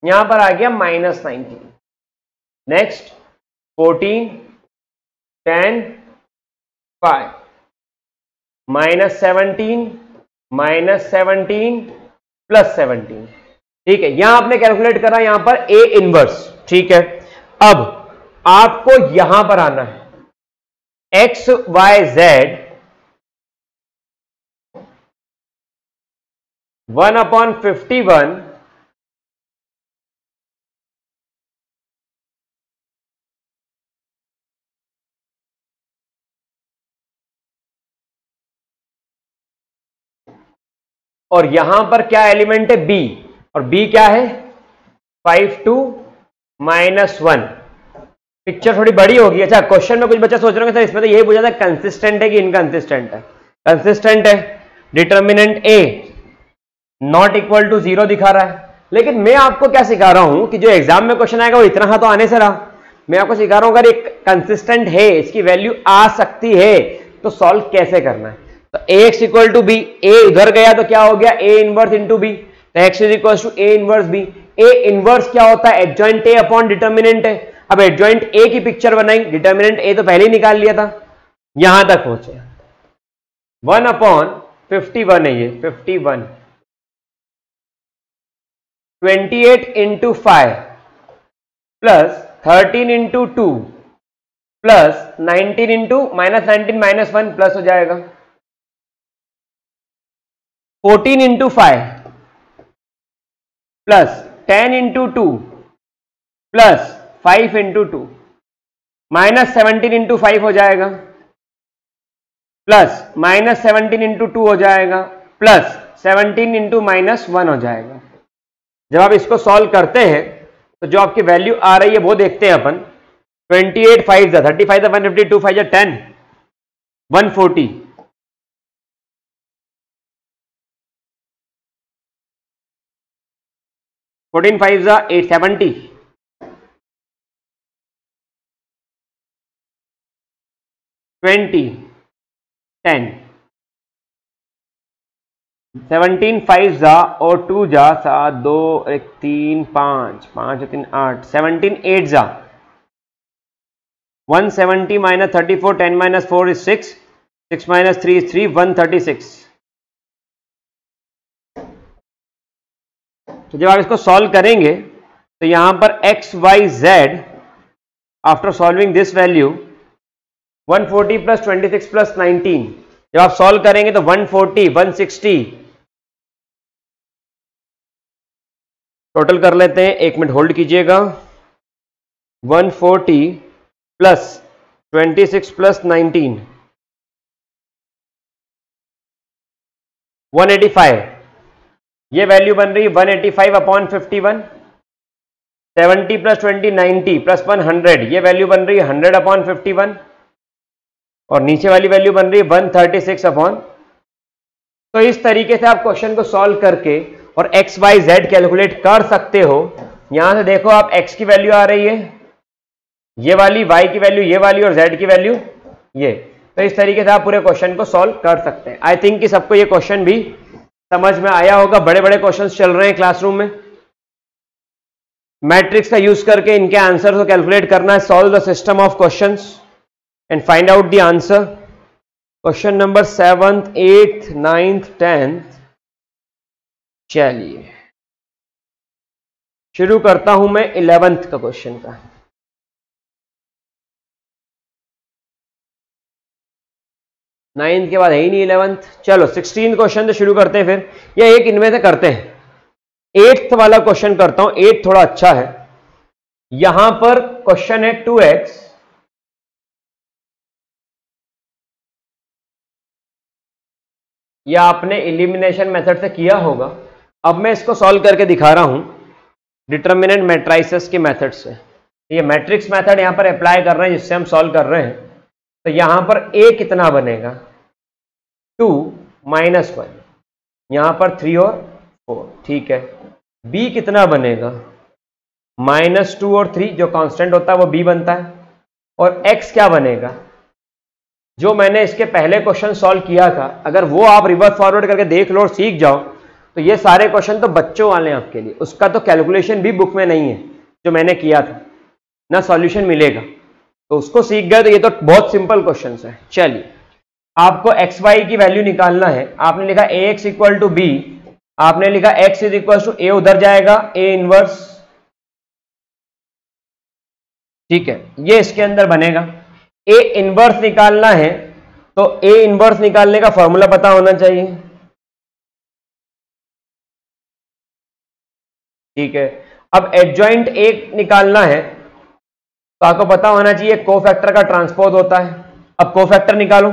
यहां पर आ गया -19। नेक्स्ट 14, 10, 5, -17, -17 +17। ठीक है, यहां आपने कैलकुलेट करा यहां पर ए इनवर्स। ठीक है, अब आपको यहां पर आना है एक्स वाई जेड 1/51 और यहां पर क्या एलिमेंट है? बी, और बी क्या है? 5 2 -1। पिक्चर थोड़ी बड़ी होगी। अच्छा, क्वेश्चन में कुछ बच्चा सोच रहे होंगे सर इसमें तो यही पूछा था कंसिस्टेंट है कि इनकंसिस्टेंट है। कंसिस्टेंट है। Determinant A not equal to 0 दिखा रहा है। लेकिन मैं आपको क्या सिखा रहा हूं कि जो एग्जाम में क्वेश्चन आएगा वो इतना सा तो आने से रहा। मैं आपको सिखा रहा हूं अगर एक कंसिस्टेंट है, इसकी वैल्यू आ सकती है, तो सॉल्व कैसे करना है। तो ax equal to B, A उधर गया तो क्या हो गया? ए इनवर्स इंटू बी, तो x is equal to A inverse B. A inverse क्या होता है? एडजॉइंट ए अपॉन डिटर्मिनेंट है। अब एडजॉइंट ए की पिक्चर बनाई, डिटर्मिनेंट ए तो पहले ही निकाल लिया था, यहां तक पहुंचे। 1/51 है ये, 51। 28 into 5 plus 13 into 2 plus 19 into -19 -1 plus हो जाएगा 14 into 5 plus 10 into 2 plus 5 into 2 -17 into 5 हो जाएगा प्लस -17 इंटू 2 हो जाएगा प्लस 17 इंटू -1 हो जाएगा। जब आप इसको सॉल्व करते हैं तो जो आपकी वैल्यू आ रही है वो देखते हैं अपन। 28 5 35 152 5 10 140 14 5 870 20 10 17 5 जा और 2 जा 7 2 1 3 5 5 3 8 17 8 जा 170 minus 34 10 minus 4 is 6 6 minus 3 is 3 136। तो जब आप इसको सॉल्व करेंगे तो यहां पर x y z after solving this value 140 plus 26 plus 19, जब आप सॉल्व करेंगे तो 140 160 टोटल कर लेते हैं। 1 मिनट होल्ड कीजिएगा। 140 प्लस 26 प्लस 19 185, ये वैल्यू बन रही है 185 अपॉन 51। 70 प्लस 20 90 प्लस 100, ये वैल्यू बन रही है 100 अपॉन 51 और नीचे वाली वैल्यू बन रही है 136 अपॉन। तो इस तरीके से आप क्वेश्चन को सॉल्व करके और x y z कैलकुलेट कर सकते हो। यहां से देखो आप x की वैल्यू आ रही है ये वाली, y की वैल्यू ये वाली और z की वैल्यू ये। तो इस तरीके से आप पूरे क्वेश्चन को सॉल्व कर सकते हैं। आई थिंक कि सबको ये क्वेश्चन भी समझ में आया होगा। बड़े बड़े क्वेश्चंस चल रहे हैं क्लासरूम में, मैट्रिक्स का यूज करके इनके आंसर को कैलकुलेट करना है। Solve the system of questions and find out the answer. Question number 7th 8th 9th 10th। चलिए शुरू करता हूं मैं 11th का क्वेश्चन का। नाइन्थ के बाद है ही नहीं 11th। चलो 16th क्वेश्चन से शुरू करते हैं फिर, या एक इनमें से करते हैं। 8th वाला क्वेश्चन करता हूं, 8 थोड़ा अच्छा है। यहां पर क्वेश्चन है 2x या आपने एलिमिनेशन मेथड से किया होगा। अब मैं इसको सॉल्व करके दिखा रहा हूं डिटरमिनेंट मैट्रिसेस के मेथड से। ये मैट्रिक्स मेथड यहां पर अप्लाई कर रहे हैं जिससे हम सॉल्व कर रहे हैं। तो यहां पर a कितना बनेगा 2 माइनस 1, यहां पर 3 और 4, ठीक है। b कितना बनेगा -2 और 3, जो कांस्टेंट होता है वो b बनता है। और x क्या बनेगा, जो मैंने इसके पहले क्वेश्चन सॉल्व किया था, अगर वो आप रिवर्स फॉरवर्ड करके देख लो और सीख जाओ तो ये सारे क्वेश्चन तो बच्चों वाले हैं आपके लिए। उसका तो कैलकुलेशन भी बुक में नहीं है जो मैंने किया था, ना सॉल्यूशन मिलेगा। तो उसको सीख गए तो ये तो बहुत सिंपल क्वेश्चन है। चलिए आपको एक्स वाई की वैल्यू निकालना है। आपने लिखा ax इक्वल टू बी, आपने लिखा x is equal to a, उधर जाएगा a इनवर्स, ठीक है। ये इसके अंदर बनेगा। a इनवर्स निकालना है तो a इनवर्स निकालने का फॉर्मूला पता होना चाहिए, ठीक है। अब एडजॉइंट a निकालना है तो आपको पता होना चाहिए कोफैक्टर का ट्रांसपोज होता है। अब कोफैक्टर निकालो।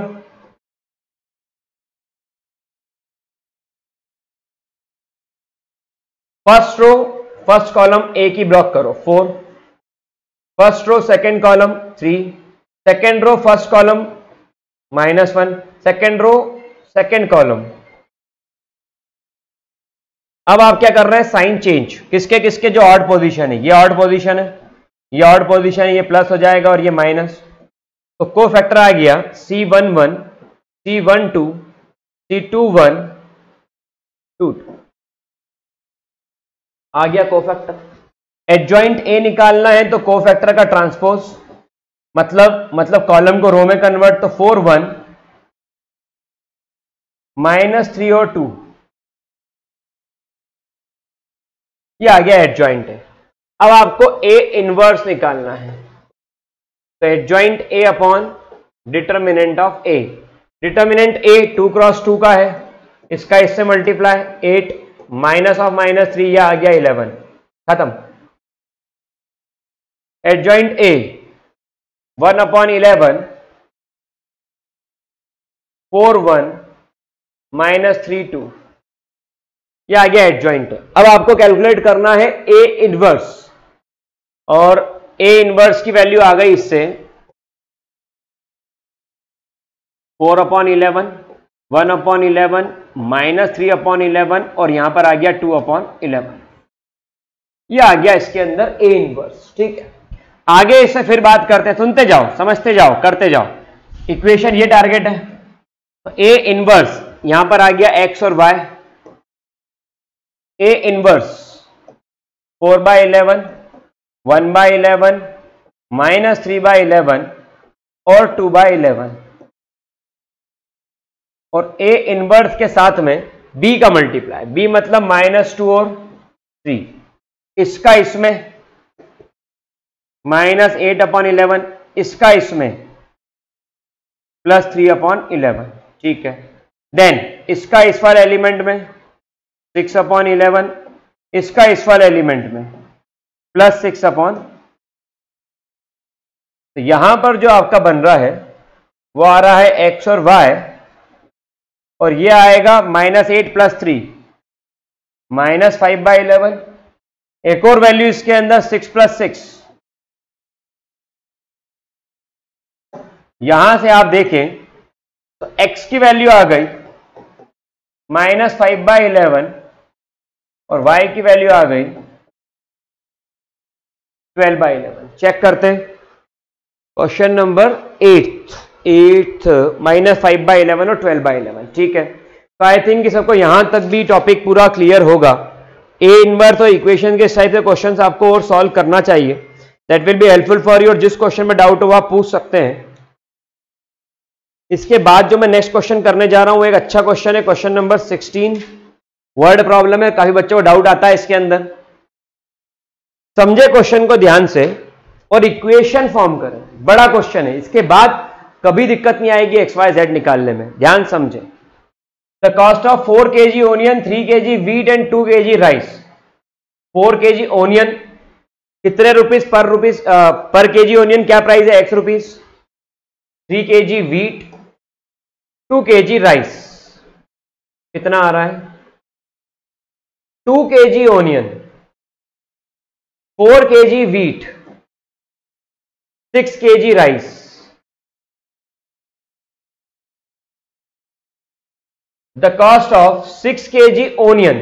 First row first column a की ब्लॉक करो 4, first row second column 3, second row first column -1, second row second column. अब आप क्या कर रहे हैं, साइन चेंज। किसके किसके, जो ऑड पोजीशन है, ये ऑड पोजीशन है, ये ऑड पोजीशन है, ये प्लस हो जाएगा और ये माइनस। तो कोफैक्टर आ गया C11 C12 C21 2 आ गया कोफैक्टर। एडजॉइंट a निकालना है तो कोफैक्टर का ट्रांसपोज, मतलब कॉलम को रो में कन्वर्ट। तो 4 1 -3 और 2, ये आ गया एडजॉइंट है। अब आपको a इनवर्स निकालना है तो adjoint a upon determinant of a। Determinant a 2 cross 2 का है, इसका इससे मल्टीप्लाई 8 माइनस ऑफ -3, यह आ गया 11, खत्म। एडजॉइंट a 1 अपॉन 11 4 1 -3 2, यह आ गया एडजॉइंट। अब आपको कैलकुलेट करना है a इनवर्स, और a इनवर्स की वैल्यू आ गई इससे 4 अपॉन 11 1 अपॉन 11 -3 अपॉन 11 और यहां पर आ गया 2 अपॉन 11, यह आ गया इसके अंदर a इनवर्स, ठीक है। आगे इससे फिर बात करते हैं, सुनते जाओ समझते जाओ करते जाओ। इक्वेशन ये टारगेट है, तो a इनवर्स यहां पर आ गया x और y, ए इनवर्स 4/11, 1/11, -3/11 और 2/11, और ए इनवर्स के साथ में बी का मल्टीप्लाई, बी मतलब -2 और 3, इसका इसमें -8/11, इसका इसमें +3/11, ठीक है। देन इसका इस वाले एलिमेंट में 6/11, इसका इस वाले एलिमेंट में +6/, तो यहां पर जो आपका बन रहा है वो आ रहा है x और y, और ये आएगा -8 + 3 -5/11, एक और वैल्यू इसके अंदर 6 + 6, यहां से आप देखें तो x की वैल्यू आ गई -5/11 और y की वैल्यू आ गई 12/11। चेक करते हैं क्वेश्चन नंबर 8 -5/11 और 12/11, ठीक है। तो आई थिंक कि सबको यहां तक भी टॉपिक पूरा क्लियर होगा। ए इनवर्स और इक्वेशन के इस टाइप के क्वेश्चंस आपको और सॉल्व करना चाहिए, that will be helpful for you, और जिस क्वेश्चन में डाउट हो आप पूछ सकते हैं। इसके बाद जो मैं नेक्स्ट क्वेश्चन करने जा रहा हूं एक अच्छा क्वेश्चन है, क्वेश्चन नंबर 16, वर्ड प्रॉब्लम है, काफी बच्चों को डाउट आता है इसके अंदर। समझे क्वेश्चन को ध्यान से और इक्वेशन फॉर्म करें, बड़ा क्वेश्चन है, इसके बाद कभी दिक्कत नहीं आएगी XYZ निकालने में, ध्यान समझे। The cost of 4 kg onion, 3 kg wheat and 2 kg rice. 4 kg onion कितने रुपीस पर केजी ओनियन, क्या प्राइस है, X rupees. 3 kg wheat, 2 kg rice, कितना आ रहा है, 2 kg onion, 4 kg wheat, 6 kg rice. The cost of 6 kg onion,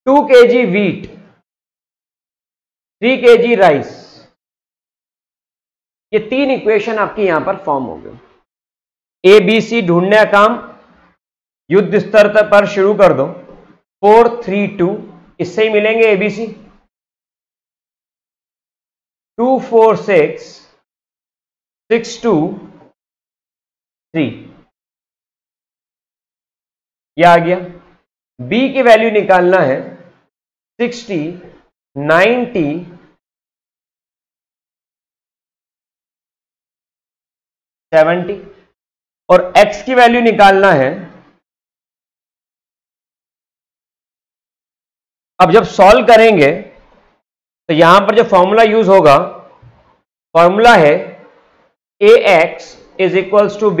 2 kg wheat, 3 kg rice, ये 3 इक्वेशन आपकी यहां पर फॉर्म हो गए। ABC ढूंढने का काम युद्ध स्तर पर शुरू कर दो, 4 3 2, इससे ही मिलेंगे ABC। 2 4 6 6 2 3, यह आ गया। B की वैल्यू निकालना है 60 90 70, और X की वैल्यू निकालना है, अब जब सॉल्व करेंगे तो यहां पर जो फॉर्मूला यूज होगा, फॉर्मूला है AX is equals to B,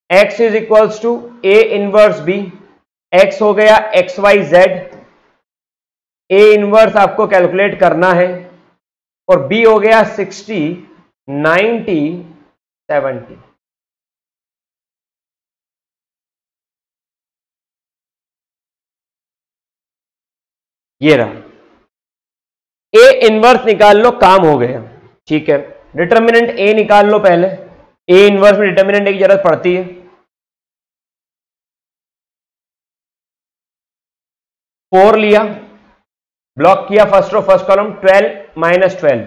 X is equals to A inverse B, X हो गया XYZ, A इनवर्स आपको कैलकुलेट करना है, और B हो गया 60 90 70। ये रहा, ए इनवर्स निकाल लो, काम हो गया, ठीक है। डिटर्मिनेंट ए निकाल लो पहले, ए इनवर्स में डिटर्मिनेंट ए की जरूरत पड़ती है। 4 लिया, ब्लॉक किया फर्स्ट रो फर्स्ट कॉलम, 12 -12,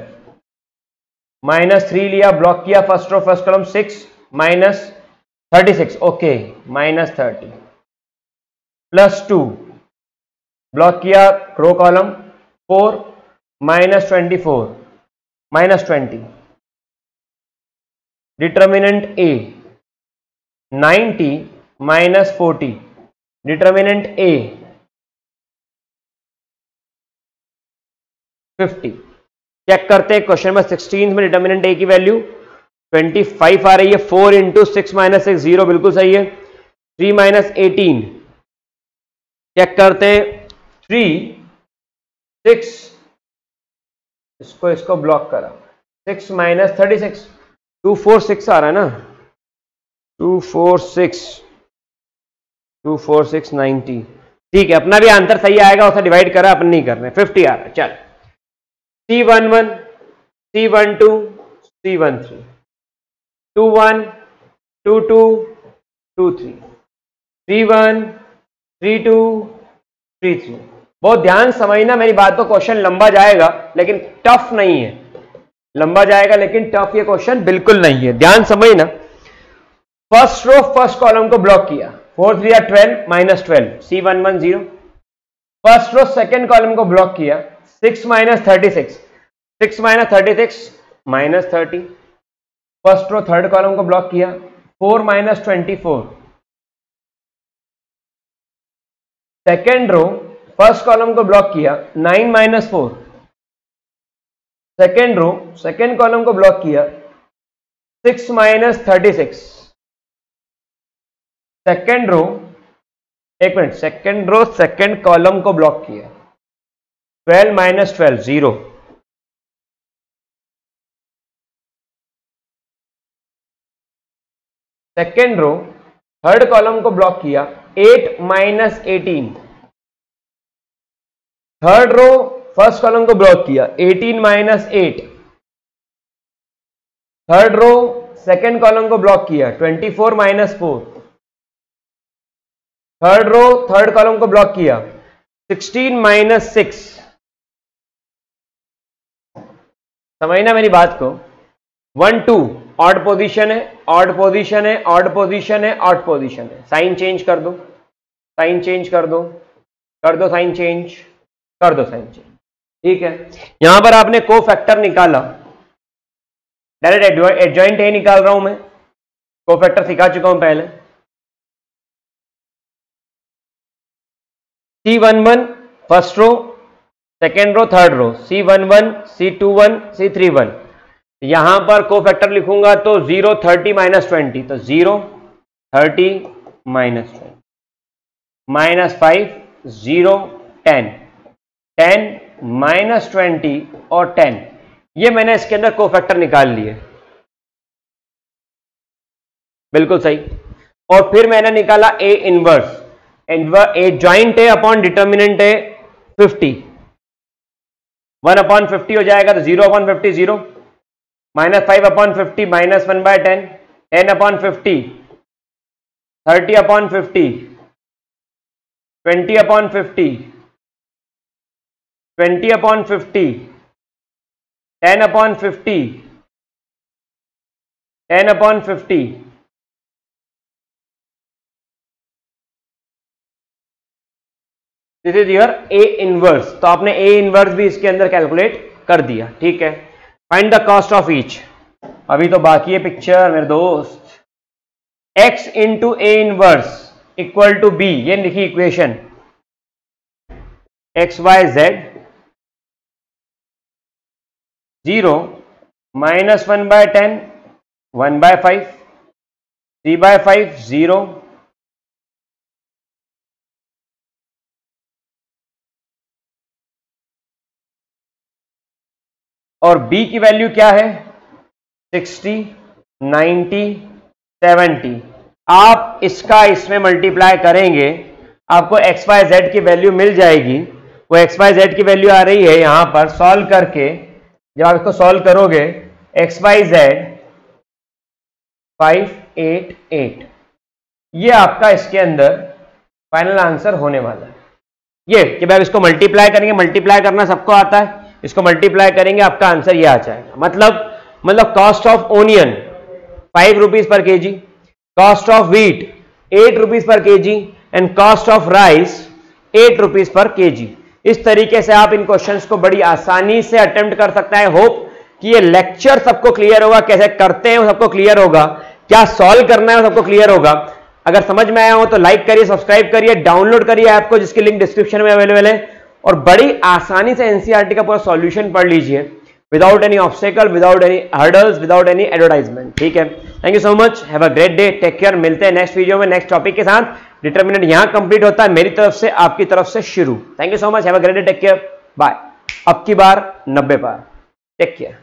-3 लिया, ब्लॉक किया first row first column, 6 -36, okay, -30, +2 block किया row column, 4 -24 -20, determinant A 90 -40, determinant A 50। Check करते हैं क्वेश्चन नंबर 16 में डिटर्मिनेंट ए की वैल्यू 25 आ रही है, 4 × 6 - 6 0, बिल्कुल सही है। 3 - 18, चेक करते हैं, 3 6, इसको ब्लॉक करा, 6 - 36, 2 4 6 आ रहा है ना, 2 4 6 2 4 6 90, ठीक है, अपना भी आंसर सही आएगा, उसे डिवाइड करा, अपन नहीं कर रहे, 50 आ रहा है। चल, C11 C12 C13, 21 22 23, 31 3 2 3 3। बहुत ध्यान समझना मेरी बात को, क्वेश्चन लंबा जाएगा लेकिन टफ नहीं है, लंबा जाएगा लेकिन टफ ये क्वेश्चन बिल्कुल नहीं है, ध्यान समझना। फर्स्ट रो फर्स्ट कॉलम को ब्लॉक किया, 4 3 12 minus 12 C11 0। First row second column को ब्लॉक किया, 6 minus 36 6 minus 36 minus 30। First row third column को ब्लॉक किया, 4 minus 24। Second row first column को ब्लॉक किया, 9 minus 4। Second row second column को ब्लॉक किया, 6 माइनस 36। सेकेंड रो, एक minute, second row second column को ब्लॉक किया, 12 minus 12 0। Second row third column को ब्लॉक किया, 8 minus 18। Third row first column को ब्लॉक किया, 18 minus 8। Third row second column को ब्लॉक किया, 24 minus 4। Third row third column को ब्लॉक किया, 16 माइनस 6। समझना मेरी बात को। 1 2 ऑड पोजीशन है, ऑड पोजीशन है, ऑड पोजीशन है, ऑड पोजीशन है। साइन चेंज कर दो, साइन चेंज कर दो, कर दो साइन चेंज, कर दो साइन चेंज, ठीक है। यहां पर आपने को फैक्टर निकाला, डायरेक्ट एडजॉइंट ए निकाल रहा हूं मैं, को फैक्टर सिखा चुका हूं पहले। C11 first row second row third row, C11 C21 C31। यहां पर को फैक्टर लिखूंगा तो 0 30 माइनस 20, तो 0 30 माइनस 20 माइनस 5 0 10 10 माइनस 20 और 10। ये मैंने इसके अंदर को फैक्टर निकाल लिए, बिल्कुल सही। और फिर मैंने निकाला ए इनवर्स, ए ज्वाइंट है अपॉन डिटर्मिनेंट है 50, 1 अपॉन 50 हो जाएगा, तो 0 upon 50 0, minus 5 upon 50 minus 1 by 10, 10 upon 50, 30 upon 50, 20 upon 50, 20 upon 50, 10 upon 50, 10 upon 50, this is your A inverse. तो आपने ए इनवर्स भी इसके अंदर कैलकुलेट कर दिया, ठीक है। Find the cost of each, अभी तो बाकी है पिक्चर मेरे दोस्त। x into A inverse equal to B, ये लिखी equation, x y z 0 minus 1 by 10 1 by 5 3 by 5 0 और b की वैल्यू क्या है 60 90 70। आप इसका इसमें मल्टीप्लाई करेंगे, आपको एक्स वाई जेड की वैल्यू मिल जाएगी। वो एक्स वाई जेड की वैल्यू आ रही है यहां पर, सॉल्व करके जब आप इसको सॉल्व करोगे एक्स वाई जेड 588, ये आपका इसके अंदर फाइनल आंसर होने वाला है। ये कि भाई इसको मल्टीप्लाई करेंगे, मल्टीप्लाई करना सबको आता है, इसको मल्टीप्लाई करेंगे आपका आंसर ये आ जाएगा। मतलब cost of onion 5 rupees per KG, cost of wheat 8 rupees per KG and cost of rice 8 rupees per KG. इस तरीके से आप इन क्वेश्चंस को बड़ी आसानी से अटेम्प्ट कर सकता है। होप कि ये लेक्चर सबको क्लियर होगा, कैसे करते हैं वो सबको क्लियर होगा, क्या सॉल्व करना है वो सबको क्लियर होगा। अगर समझ में आया हो तो लाइक करिए, सब्सक्राइब करिए, डाउनलोड करिए ऐप को जिसकी लिंक डिस्क्रिप्शन में अवेलेबल है, और बड़ी आसानी से एनसीईआरटी का पूरा सॉल्यूशन पढ़ लीजिए without any obstacle, without any hurdles, without any advertisement, ठीक है। Thank you so much, have a great day, take care. मिलते हैं नेक्स्ट वीडियो में नेक्स्ट टॉपिक के साथ। डिटर्मिनेंट यहां कंप्लीट होता है मेरी तरफ से, आपकी तरफ से शुरू। Thank you so much, have a great day, take care, bye. अब की बार 90 पार, टेक केयर।